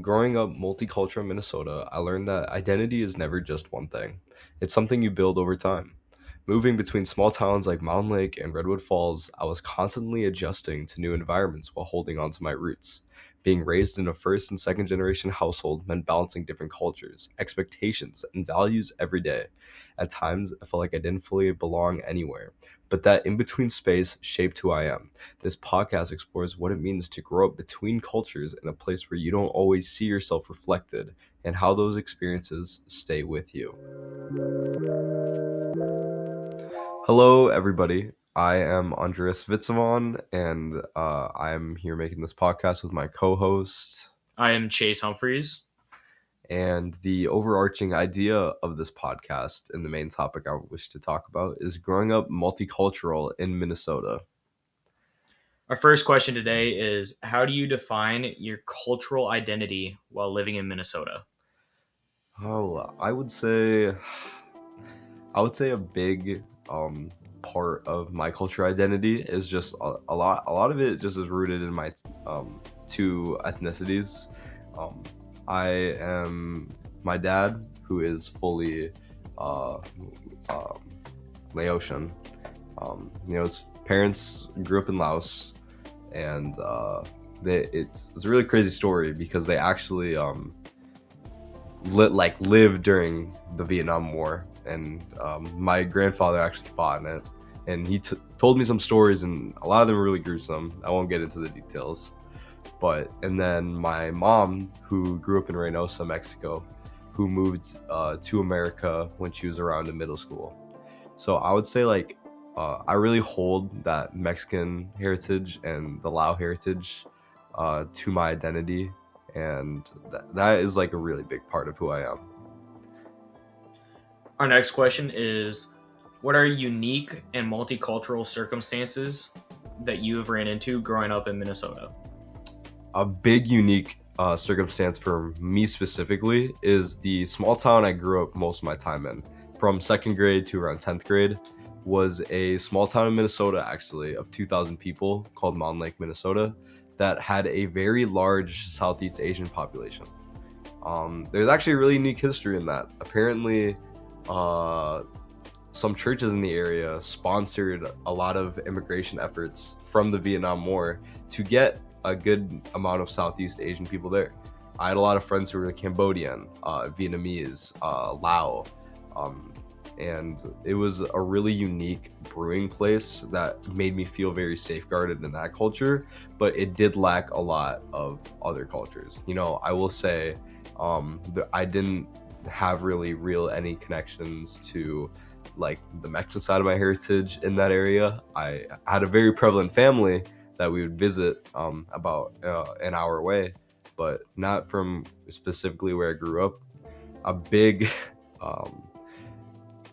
Growing up multicultural in Minnesota, I learned that identity is never just one thing. It's something you build over time. Moving between small towns like Mountain Lake and Redwood Falls, I was constantly adjusting to new environments while holding on to my roots. Being raised in a first and second generation household meant balancing different cultures, expectations, and values every day. At times, I felt like I didn't fully belong anywhere, but that in between space shaped who I am. This podcast explores what it means to grow up between cultures in a place where you don't always see yourself reflected and how those experiences stay with you. Hello, everybody. I am Andres Vitzavon, and I am here making this podcast with my co-host. I am Chase Humphreys. And the overarching idea of this podcast and the main topic I wish to talk about is growing up multicultural in Minnesota. Our first question today is, how do you define your cultural identity while living in Minnesota? Oh, I would say a big part of my cultural identity is just a lot of it just is rooted in my two ethnicities. I am my dad, who is fully Laotian. His parents grew up in Laos, and it's a really crazy story because they actually lived during the Vietnam War, and my grandfather actually fought in it, and he told me some stories, and a lot of them were really gruesome. I won't get into the details, and then my mom, who grew up in Reynosa, Mexico, who moved to America when she was around in middle school. So I would say I really hold that Mexican heritage and the Lao heritage to my identity, and that is like a really big part of who I am. Our next question is, what are unique and multicultural circumstances that you have ran into growing up in Minnesota? A big unique circumstance for me specifically is the small town I grew up most of my time in. From second grade to around 10th grade was a small town in Minnesota, actually, of 2,000 people called Mountain Lake, Minnesota, that had a very large Southeast Asian population. There's actually a really unique history in that. Apparently, some churches in the area sponsored a lot of immigration efforts from the Vietnam War to get a good amount of Southeast Asian people there. I had a lot of friends who were Cambodian, Vietnamese, Lao, and it was a really unique brewing place that made me feel very safeguarded in that culture, but it did lack a lot of other cultures. I will say I didn't have really any connections to like the Mexican side of my heritage in that area. I had a very prevalent family that we would visit about an hour away, but not from specifically where I grew up. A big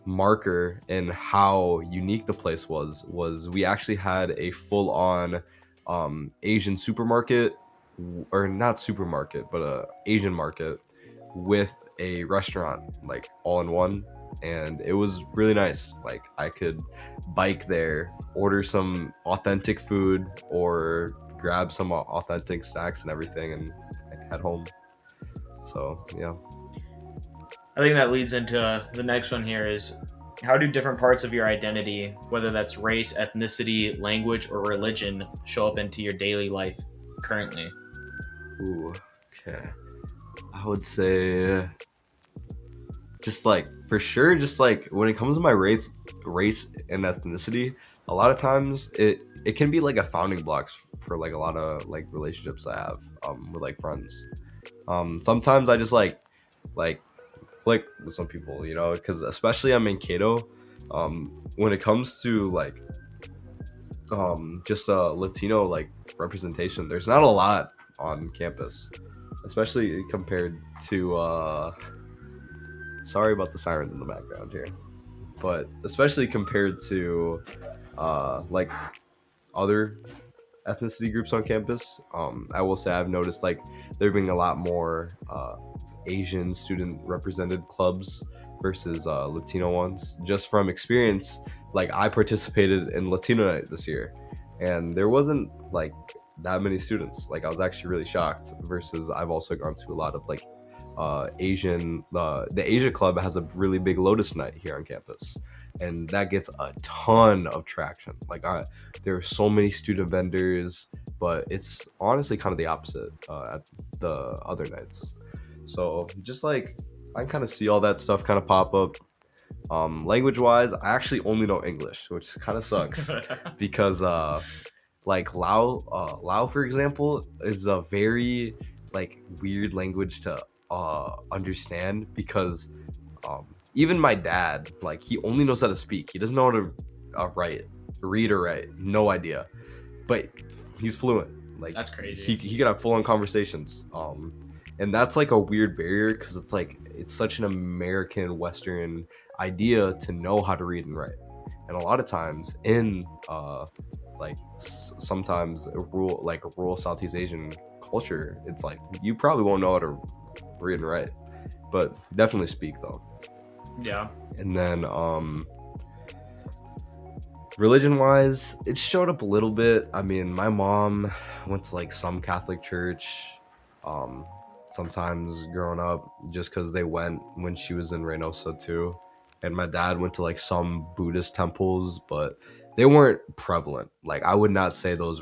marker in how unique the place was we actually had a full-on Asian supermarket, or not supermarket, but a Asian market with a restaurant, like all in one, and it was really nice. Like, I could bike there, order some authentic food, or grab some authentic snacks and everything, and head home. So yeah. I think that leads into the next one here is, how do different parts of your identity, whether that's race, ethnicity, language, or religion, show up into your daily life currently? Ooh, okay. I would say just like, for sure, just like when it comes to my race and ethnicity, a lot of times it can be like a founding blocks for like a lot of like relationships I have with like friends. Sometimes I just like click with some people, because especially I'm in Cato. When it comes to like just a Latino like representation, there's not a lot on campus, especially compared to sorry about the sirens in the background here, but especially compared to like other ethnicity groups on campus. I will say I've noticed like there being a lot more Asian student represented clubs versus Latino ones, just from experience. Like, I participated in Latino Night this year, and there wasn't like that many students. Like I was actually really shocked. Versus I've also gone to a lot of like Asian. The Asia Club has a really big Lotus Night here on campus, and that gets a ton of traction. Like there are so many student vendors, but it's honestly kind of the opposite at the other nights. So just like I kind of see all that stuff kind of pop up. Language wise, I actually only know English, which kind of sucks because like Lao for example is a very like weird language to understand because even my dad, like he only knows how to speak. He doesn't know how to read or write. No idea, but he's fluent. Like That's crazy. He could have full on conversations. And that's like a weird barrier because it's like it's such an American Western idea to know how to read and write, and a lot of times in like sometimes a rural Southeast Asian culture, it's like you probably won't know how to read and write, but definitely speak though. Yeah. And then religion wise, it showed up a little bit. I mean, my mom went to like some Catholic church sometimes growing up just because they went when she was in Reynosa too, and my dad went to like some Buddhist temples, but they weren't prevalent. Like I would not say those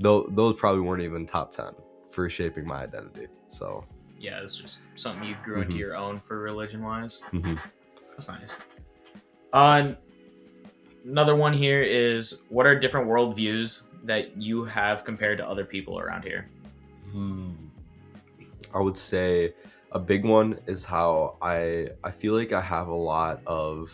probably weren't even top 10 for shaping my identity. So yeah, it's just something you grew into your own for religion wise. That's nice. Another one here is, what are different worldviews that you have compared to other people around here? I would say a big one is how I feel like I have a lot of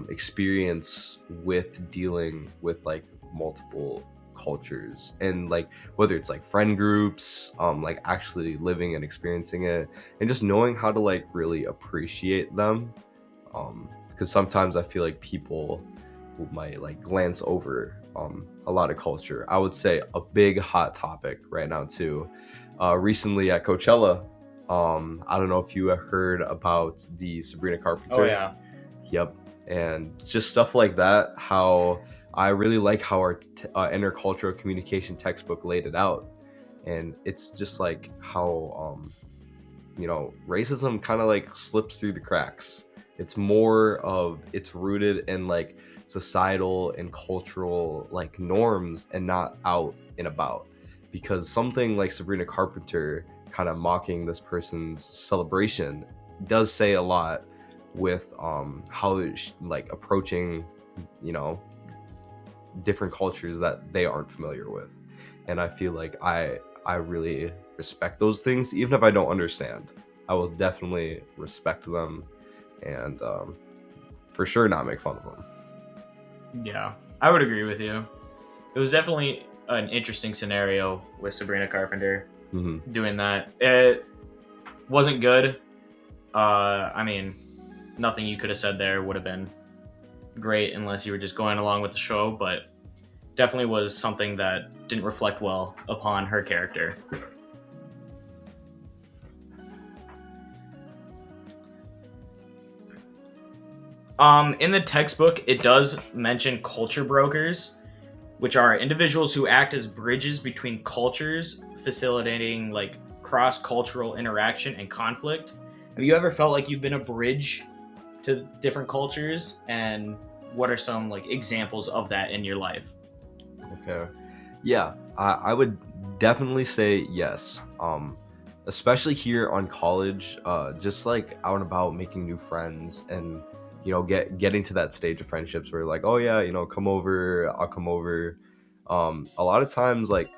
experience with dealing with like multiple cultures, and like whether it's like friend groups, like actually living and experiencing it, and just knowing how to like really appreciate them, because sometimes I feel like people might like glance over a lot of culture. I would say a big hot topic right now too, recently at Coachella, I don't know if you heard about the Sabrina Carpenter. Oh yeah. Yep. And just stuff like that, how I really like how our intercultural communication textbook laid it out. And it's just like how racism kind of like slips through the cracks. It's rooted in like societal and cultural like norms and not out and about, because something like Sabrina Carpenter kind of mocking this person's celebration does say a lot with how like approaching different cultures that they aren't familiar with. And I feel like I really respect those things. Even if I don't understand, I will definitely respect them and for sure not make fun of them. Yeah, I would agree with you. It was definitely an interesting scenario with Sabrina Carpenter doing that. It wasn't good. I mean, nothing you could have said there would have been great unless you were just going along with the show, but definitely was something that didn't reflect well upon her character. In the textbook, it does mention culture brokers, which are individuals who act as bridges between cultures, facilitating like cross-cultural interaction and conflict. Have you ever felt like you've been a bridge to different cultures, and what are some like examples of that in your life? Okay. Yeah, I would definitely say yes. Especially here on college, just like out and about making new friends and getting to that stage of friendships where like, oh yeah, come over, I'll come over. A lot of times, like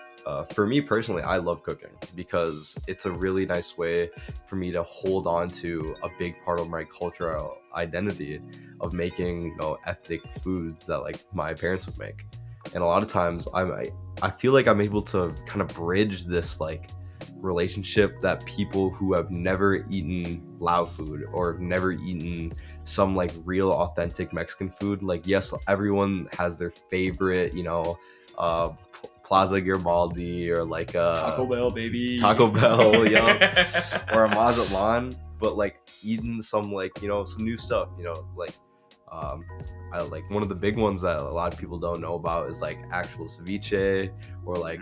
for me personally, I love cooking because it's a really nice way for me to hold on to a big part of my cultural identity of making ethnic foods that like my parents would make. And a lot of times I feel like I'm able to kind of bridge this like relationship that people who have never eaten Lao food or have never eaten some like real authentic Mexican food, like yes, everyone has their favorite Plaza Garibaldi or like Taco Bell, baby. Taco Bell, or a Mazatlan, but like eating some like some new stuff, like Um, I like one of the big ones that a lot of people don't know about is like actual ceviche or like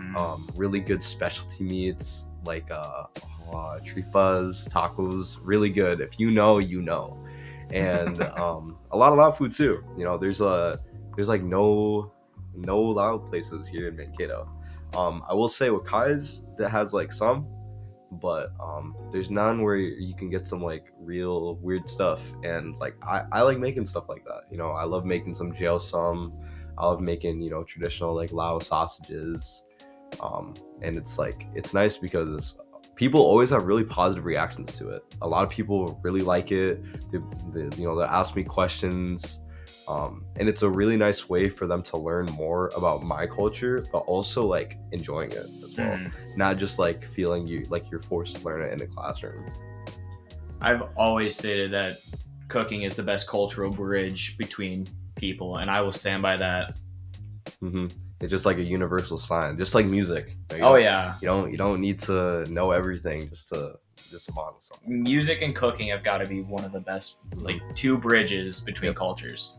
really good specialty meats like tripas, tacos, really good. If you know, you know. And a lot of food too. You know, there's like no loud places here in Mankato. I will say Wakai's that has like some, but there's none where you can get some like real weird stuff. And like I like making stuff like that. You know, I love making some jail some. I love making, you know, traditional like Lao sausages. And it's like it's nice because people always have really positive reactions to it. A lot of people really like it. You know, they ask me questions, and it's a really nice way for them to learn more about my culture, but also like enjoying it as well. Not just like feeling you like you're forced to learn it in the classroom. I've always stated that cooking is the best cultural bridge between people, and I will stand by that. It's just like a universal sign, just like music. Oh yeah, you don't need to know everything just to bond with something. Music and cooking have got to be one of the best, like two bridges between cultures.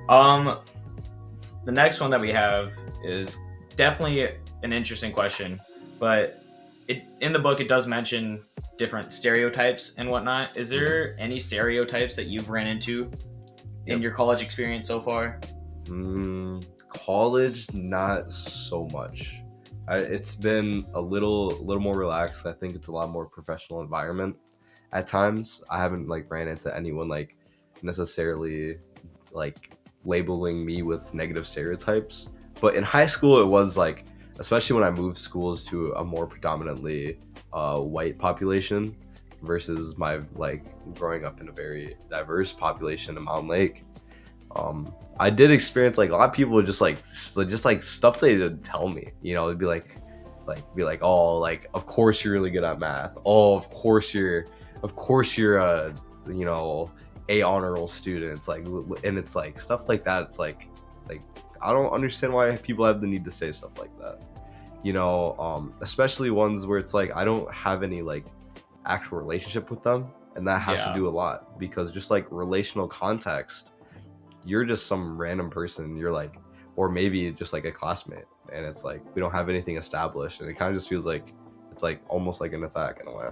The next one that we have is definitely an interesting question, but in the book it does mention different stereotypes and whatnot. Is there any stereotypes that you've ran into in your college experience so far? College, not so much. It's been a little more relaxed. I think it's a lot more professional environment at times. I haven't like ran into anyone like necessarily like labeling me with negative stereotypes. But in high school, it was like, especially when I moved schools to a more predominantly white population versus my like growing up in a very diverse population in Mountain Lake. I did experience like a lot of people just like stuff they didn't tell me. You know, it'd be like, oh, like of course you're really good at math. Oh, of course you're a you know A honor roll student. It's like, and it's like stuff like that. It's like I don't understand why people have the need to say stuff like that. You know, especially ones where it's like I don't have any like actual relationship with them, and that has to do a lot because just like relational context. You're just some random person. You're like, or maybe just like a classmate, and it's like we don't have anything established, and it kind of just feels like it's like almost like an attack in a way.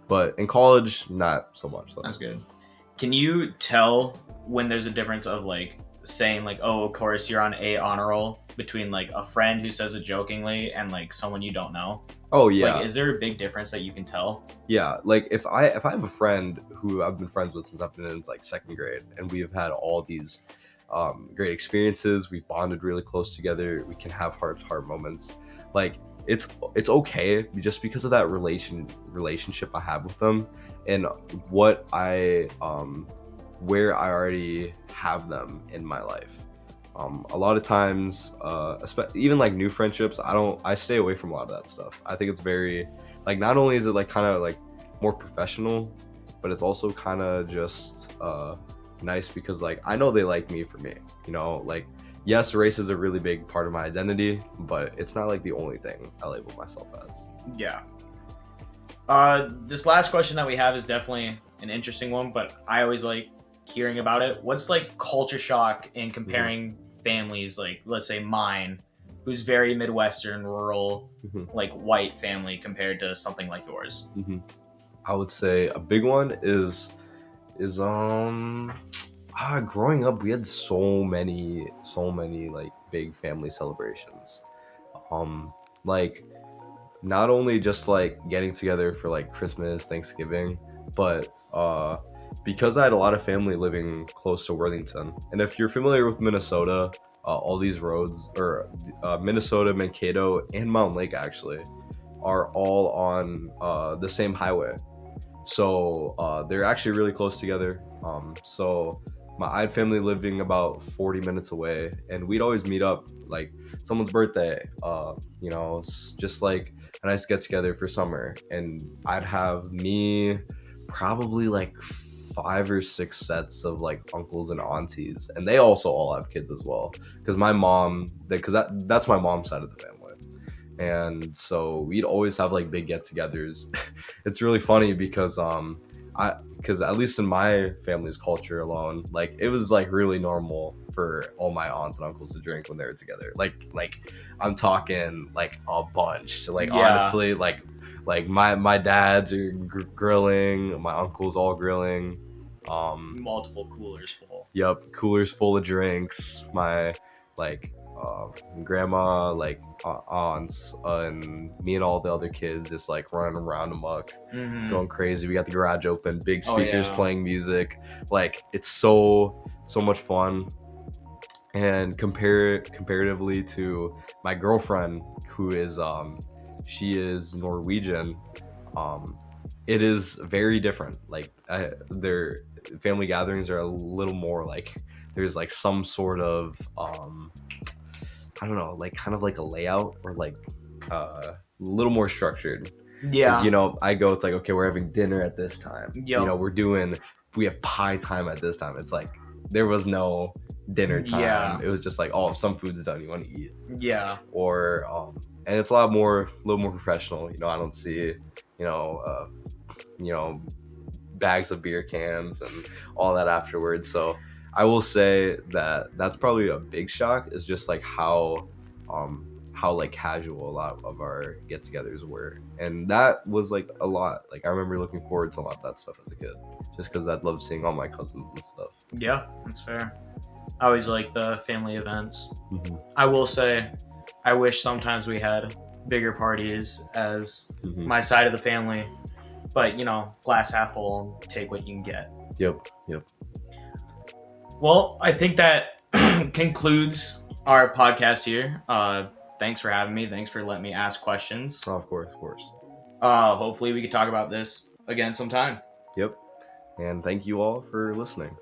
But in college, not so much. That's good. Can you tell when there's a difference of like saying like, oh, of course you're on A honor roll between like a friend who says it jokingly and like someone you don't know? Oh yeah. Like, is there a big difference that you can tell? Yeah, like if I have a friend who I've been friends with since I've been in like second grade, and we have had all these great experiences. We've bonded really close together. We can have heart to heart moments. Like it's okay just because of that relationship I have with them, and what I where I already have them in my life. A lot of times, even like new friendships, I stay away from a lot of that stuff. I think it's very, like, not only is it like kind of like more professional, but it's also kind of just nice because like I know they like me for me, you know, like yes, race is a really big part of my identity, but it's not like the only thing I label myself as. Yeah. This last question that we have is definitely an interesting one, but I always like hearing about it. What's like culture shock in comparing families, like let's say mine, who's very Midwestern, rural, like white family compared to something like yours? I would say a big one is growing up we had so many like big family celebrations. Like not only just like getting together for like Christmas, Thanksgiving, but because I had a lot of family living close to Worthington, and if you're familiar with Minnesota, all these roads, or Minnesota, Mankato, and Mountain Lake actually, are all on the same highway. So they're actually really close together. So I had family living about 40 minutes away, and we'd always meet up, like someone's birthday, you know, just like a nice get together for summer, and I'd have me probably like 5 or 6 sets of like uncles and aunties, and they also all have kids as well, because my mom, because that's my mom's side of the family, and so we'd always have like big get-togethers. It's really funny because because at least in my family's culture alone, like it was like really normal for all my aunts and uncles to drink when they were together. Like I'm talking like a bunch. Like Yeah. honestly, like my dads are grilling, my uncles all grilling. Multiple coolers full. Yep, coolers full of drinks. My like grandma, like aunts, and me and all the other kids just like running around amok, going crazy. We got the garage open, big speakers playing music. Like it's so much fun. And comparatively to my girlfriend, who is she is Norwegian, it is very different. Like their family gatherings are a little more like there's like some sort of I don't know, like kind of like a layout or like a little more structured. Yeah. Like, you know, I go, it's like, okay, we're having dinner at this time. Yep. You know, we have pie time at this time. It's like there was no dinner time. Yeah. It was just like, oh, if some food's done, you want to eat. Yeah. Or and it's a little more professional. You know, I don't see, you know, bags of beer cans and all that afterwards. So I will say that that's probably a big shock, is just like how like casual a lot of our get-togethers were, and that was like a lot. Like I remember looking forward to a lot of that stuff as a kid, just because I'd love seeing all my cousins and stuff. Yeah, that's fair. I always like the family events. I will say, I wish sometimes we had bigger parties as my side of the family, but you know, glass half full, take what you can get. Yep. Well, I think that concludes our podcast here. Thanks for having me. Thanks for letting me ask questions. Oh, of course. Hopefully we could talk about this again sometime. Yep. And thank you all for listening.